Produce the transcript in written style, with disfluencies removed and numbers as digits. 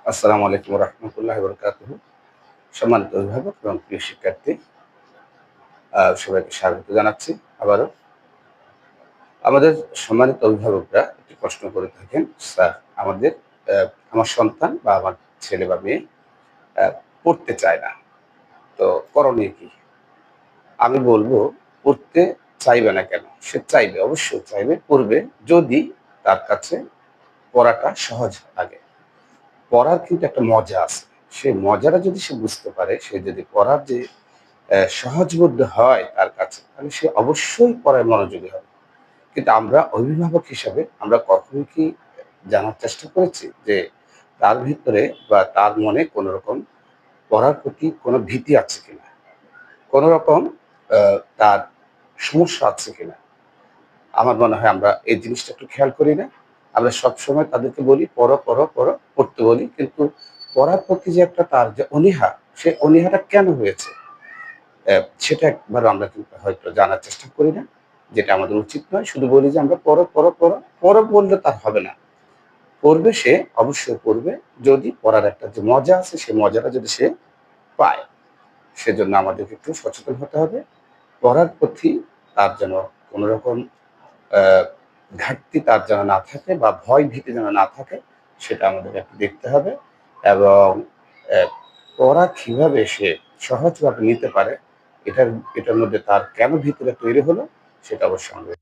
আসসালামু আলাইকুম রহমতুল্লাহ বরকাতুহ। সম্মানিত অভিভাবক এবং প্রিয় শিক্ষার্থী, সবাইকে স্বাগত জানাচ্ছি আবারও। আমাদের সম্মানিত অভিভাবকরা একটি প্রশ্ন করে থাকেন, স্যার আমাদের আমার সন্তান বা আমার ছেলে বা মেয়ে আ পড়তে চায় না। তো করণীয় কি? আমি বলব, পড়তে চাইবে না কেন? সে চাইবে, অবশ্যই চাইবে, পড়বে যদি তার কাছে পড়াটা সহজ লাগে। পড়ার কিন্তু একটা মজা আছে। সেই মজাটা যদি সে বুঝতে পারে, সে যদি পড়ার যে সহজবোধ্য হয় তার কাছে, তাহলে সে অবশ্যই পড়ায় মনোযোগী হবে। কিন্তু আমরা অভিভাবক হিসাবে আমরা কখনো কি জানার চেষ্টা করেছি যে তার ভিতরে বা তার মনে কোনো রকম পড়ার প্রতি কোনো ভীতি আছে কিনা? কোনো রকম আ তার সমস্যা আছে কিনা? আমার মনে হয় আমরা এই জিনিসটা একটু খেয়াল করি না। আমরা সবসময় তাদেরকে বলি, "পড়ো, পড়ো, পড়ো।" পড়তে বলি। কিন্তু পড়ার প্রতি যে একটা তার যে অনীহা, সে অনীহাটা কেন হয়েছে? সেটা একবারও আমরা কিন্তু হয়তো জানার চেষ্টা করি না। যেটা আমাদের উচিত নয়। শুধু বলি যে আমরা পড়ো, পড়ো, পড়ো। পড়ো বললে তার হবে না। পড়বে সে, অবশ্যই পড়বে। যদি পড়ার একটা যে মজা আছে, সেই মজাটা যদি সে পায়। সেজন্য আমাদেরকে একটু সচেতন হতে হবে। পড়ার প্রতি তার যেন কোন রকম আ ঘাটতি তার যেন না থাকে বা ভয়-ভীতি যেন না থাকে, সেটা আমাদেরকে একটু দেখতে হবে। এবং অ্যা পড়া কিভাবে সে সহজভাবে নিতে পারে, এটার এটার মধ্যে তার কেন ভীতিটা তৈরি হলো, সেটা অবশ্যই আমাদের